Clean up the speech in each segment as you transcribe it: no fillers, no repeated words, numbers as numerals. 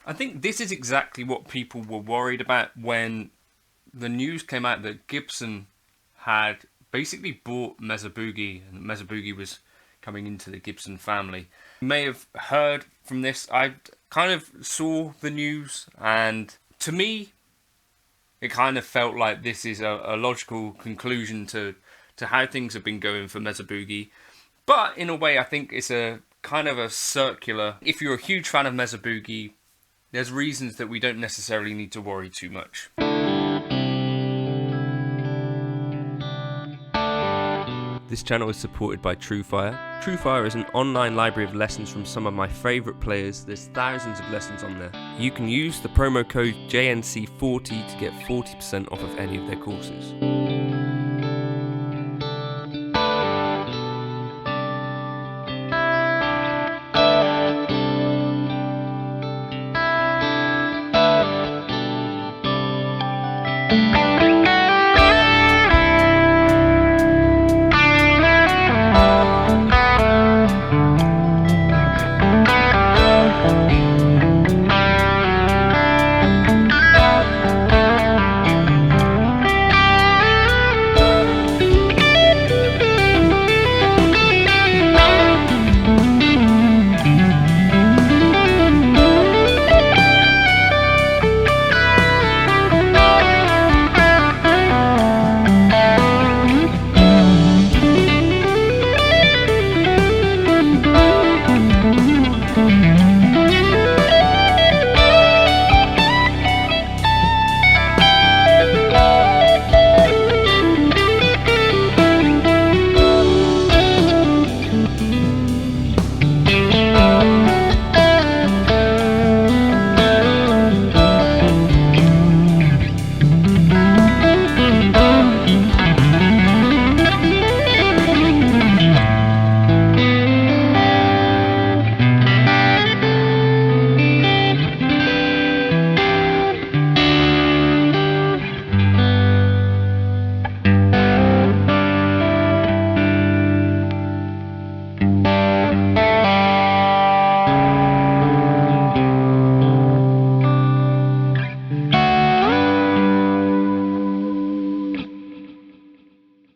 I think this is exactly what people were worried about when the news came out that Gibson had basically bought Mesa Boogie, and Mesa Boogie was coming into the Gibson family. You may have heard from this. I kind of saw the news, and to me, it kind of felt like this is a logical conclusion to how things have been going for Mesa Boogie. But in a way, I think it's a kind of a circular. If you're a huge fan of Mesa Boogie, there's reasons that we don't necessarily need to worry too much. This channel is supported by TrueFire. TrueFire is an online library of lessons from some of my favourite players. There's thousands of lessons on there. You can use the promo code JNC40 to get 40% off of any of their courses.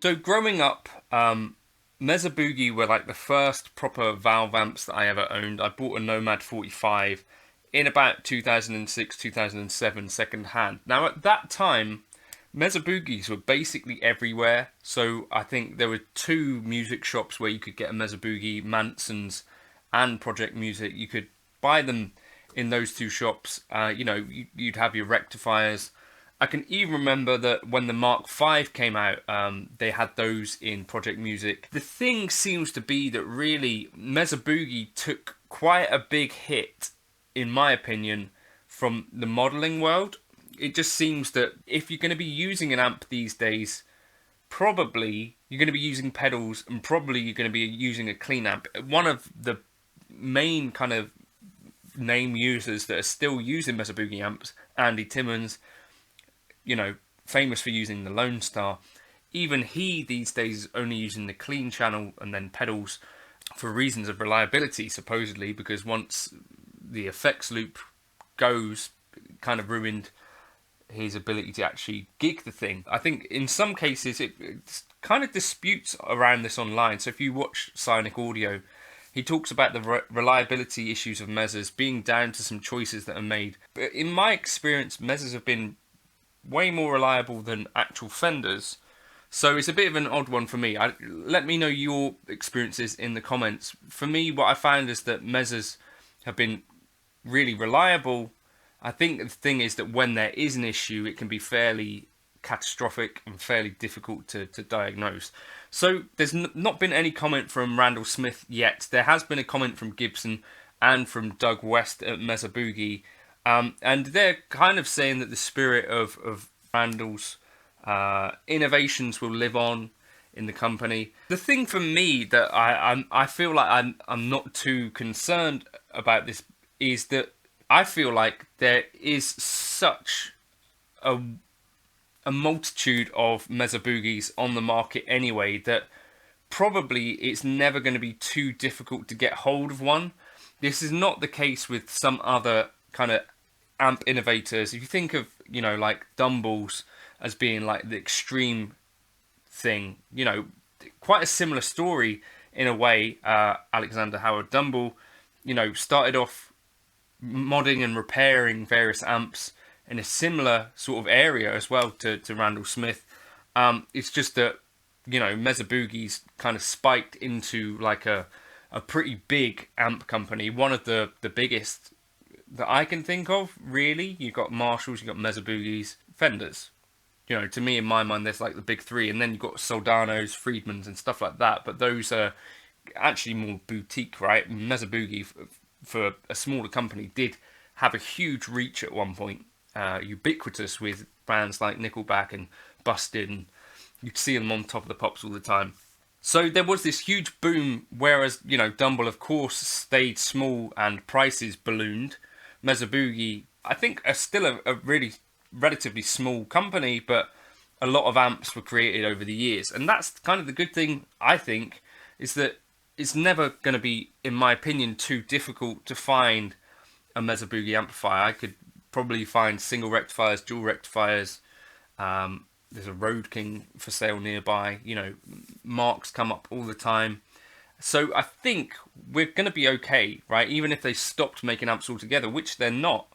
So growing up, Mesa Boogie were like the first proper valve amps that I ever owned. I bought a Nomad 45 in about 2006, 2007 second hand. Now at that time, Mesa Boogies were basically everywhere. So I think there were 2 music shops where you could get a Mesa Boogie, Manson's and Project Music. You could buy them in those 2 shops. You'd have your rectifiers. I can even remember that when the Mark V came out, they had those in Project Music. The thing seems to be that really Mesa Boogie took quite a big hit, in my opinion, from the modelling world. It just seems that if you're going to be using an amp these days, probably you're going to be using pedals and probably you're going to be using a clean amp. One of the main kind of name users that are still using Mesa Boogie amps, Andy Timmons, famous for using the Lone Star. Even he these days is only using the clean channel and then pedals for reasons of reliability, supposedly, because once the effects loop goes, it kind of ruined his ability to actually gig the thing. I think in some cases it kind of disputes around this online. So if you watch Sonic Audio, he talks about the reliability issues of Mesas being down to some choices that are made. But in my experience, Mesas have been way more reliable than actual Fenders, so it's a bit of an odd one for me. Let me know your experiences in the comments. For me, what I found is that Mesas have been really reliable. I think the thing is that when there is an issue, it can be fairly catastrophic and fairly difficult to diagnose. So there's not been any comment from Randall Smith yet. There has been a comment from Gibson and from Doug West at Mesa Boogie. And they're kind of saying that the spirit of Randall's innovations will live on in the company. The thing for me that I feel like I'm not too concerned about this is that I feel like there is such a multitude of Mesa Boogies on the market anyway that probably it's never going to be too difficult to get hold of one. This is not the case with some other kind of amp innovators, if you think of, like Dumbles as being like the extreme thing, quite a similar story in a way. Alexander Howard Dumble, started off modding and repairing various amps in a similar sort of area as well to Randall Smith. It's just that, Mesa Boogie's kind of spiked into like a pretty big amp company, one of the biggest that I can think of, really. You've got Marshalls, you've got Mesa Boogies, Fenders. To me, in my mind, there's like the big three, and then you've got Soldanos, Friedmans, and stuff like that. But those are actually more boutique, right? Mesa Boogie, for a smaller company, did have a huge reach at one point, ubiquitous with bands like Nickelback and Busted, and you'd see them on Top of the Pops all the time. So there was this huge boom, whereas, Dumble, of course, stayed small and prices ballooned. Mesa Boogie, I think, are still a really relatively small company, but a lot of amps were created over the years. And that's kind of the good thing, I think, is that it's never going to be, in my opinion, too difficult to find a Mesa Boogie amplifier. I could probably find single rectifiers, dual rectifiers. There's a Road King for sale nearby. Marks come up all the time. So I think we're going to be okay, right? Even if they stopped making amps altogether, which they're not,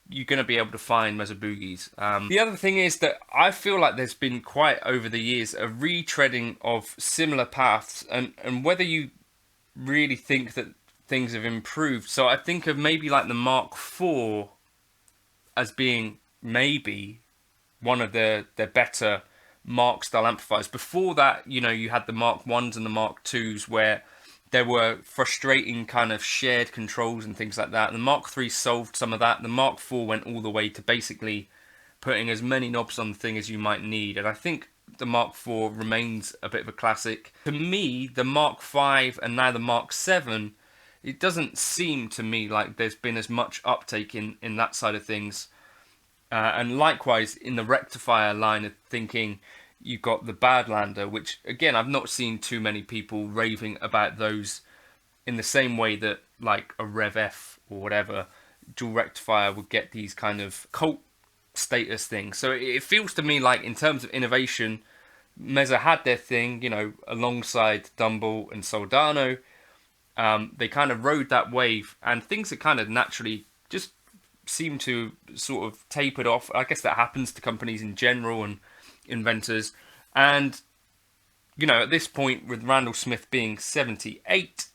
you're going to be able to find Mesa Boogies. The other thing is that I feel like there's been quite, over the years, a retreading of similar paths, and whether you really think that things have improved. So I think of maybe like the Mark IV as being maybe one of the better Mark style amplifiers. Before that, you had the Mark 1s and the Mark 2s where there were frustrating kind of shared controls and things like that. The Mark 3 solved some of that. The Mark 4 went all the way to basically putting as many knobs on the thing as you might need. And I think the Mark 4 remains a bit of a classic. To me, the Mark 5 and now the Mark 7, it doesn't seem to me like there's been as much uptake in that side of things. And likewise, in the rectifier line of thinking, you've got the Badlander, which, again, I've not seen too many people raving about those in the same way that, like, a Rev F or whatever, dual rectifier would get these kind of cult status things. So it feels to me like, in terms of innovation, Mesa had their thing, alongside Dumble and Soldano. They kind of rode that wave, and things are kind of naturally just seem to sort of tapered off. I guess that happens to companies in general and inventors. And, at this point, with Randall Smith being 78,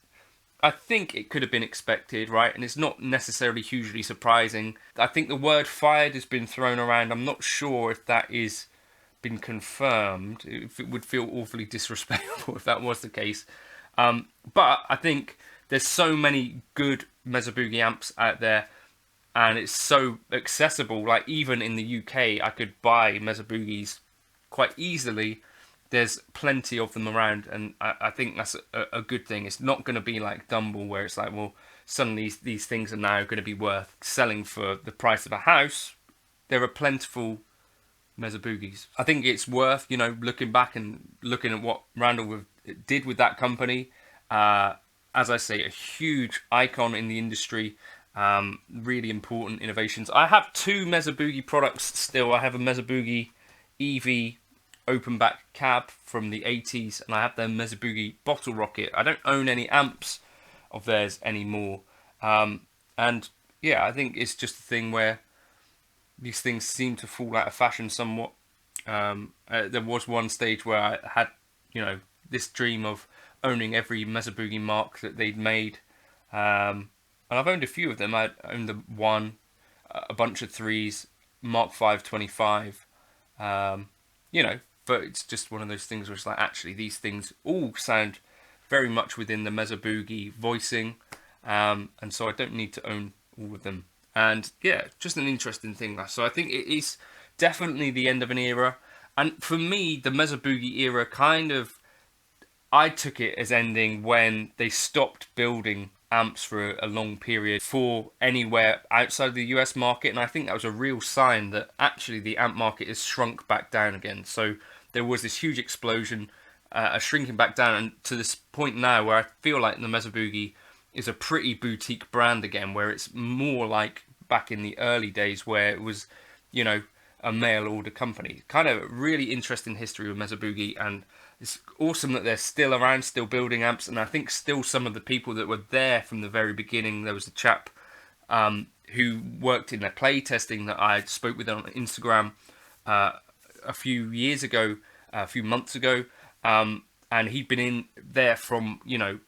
I think it could have been expected, right? And it's not necessarily hugely surprising. I think the word fired has been thrown around. I'm not sure if that is been confirmed. If it would feel awfully disrespectful if that was the case. But I think there's so many good Mesa Boogie amps out there, and it's so accessible. Like, even in the UK, I could buy Mesa Boogies quite easily. There's plenty of them around, and I think that's a good thing. It's not going to be like Dumble, where it's like, well, suddenly these things are now going to be worth selling for the price of a house. There are plentiful Mesa Boogies. I think it's worth, looking back and looking at what Randall did with that company. As I say, a huge icon in the industry. Really important innovations. I have two Mesa Boogie products still. I have a Mesa Boogie EV open back cab from the 80s, and I have their Mesa Boogie bottle rocket. I don't own any amps of theirs anymore. And yeah, I think it's just a thing where these things seem to fall out of fashion somewhat. There was one stage where I had, this dream of owning every Mesa Boogie mark that they'd made. And I've owned a few of them. I owned the 1, a bunch of 3s, Mark 5 25. But it's just one of those things where it's like, actually, these things all sound very much within the Mesa Boogie voicing. And so I don't need to own all of them. And yeah, just an interesting thing. So I think it is definitely the end of an era. And for me, the Mesa Boogie era I took it as ending when they stopped building amps for a long period for anywhere outside the US market. And I think that was a real sign that actually the amp market has shrunk back down again. So there was this huge explosion, a shrinking back down, and to this point now where I feel like the Mesa Boogie is a pretty boutique brand again, where it's more like back in the early days where it was, you know, a mail order company. Kind of really interesting history with Mesa Boogie, and it's awesome that they're still around, still building amps, and I think still some of the people that were there from the very beginning. There was a chap who worked in their play testing that I spoke with on Instagram a few years ago, a few months ago, and he'd been in there from, you know,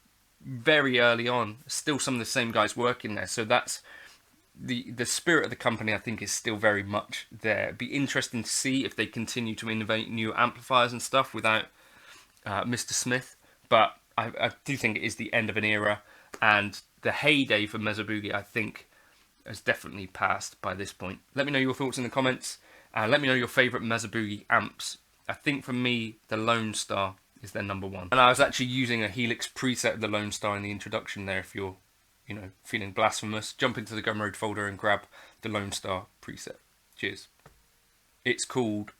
very early on. Still some of the same guys working there, so that's the spirit of the company. I think is still very much there. It'd be interesting to see if they continue to innovate new amplifiers and stuff without Mr. Smith, but I do think it is the end of an era, and the heyday for Mesa Boogie, I think, has definitely passed by this point. Let me know your thoughts in the comments, and let me know your favourite Mesa Boogie amps. I think for me, the Lone Star is their number one. And I was actually using a Helix preset of the Lone Star in the introduction there. If you're, you know, feeling blasphemous, jump into the Gumroad folder and grab the Lone Star preset. Cheers. It's called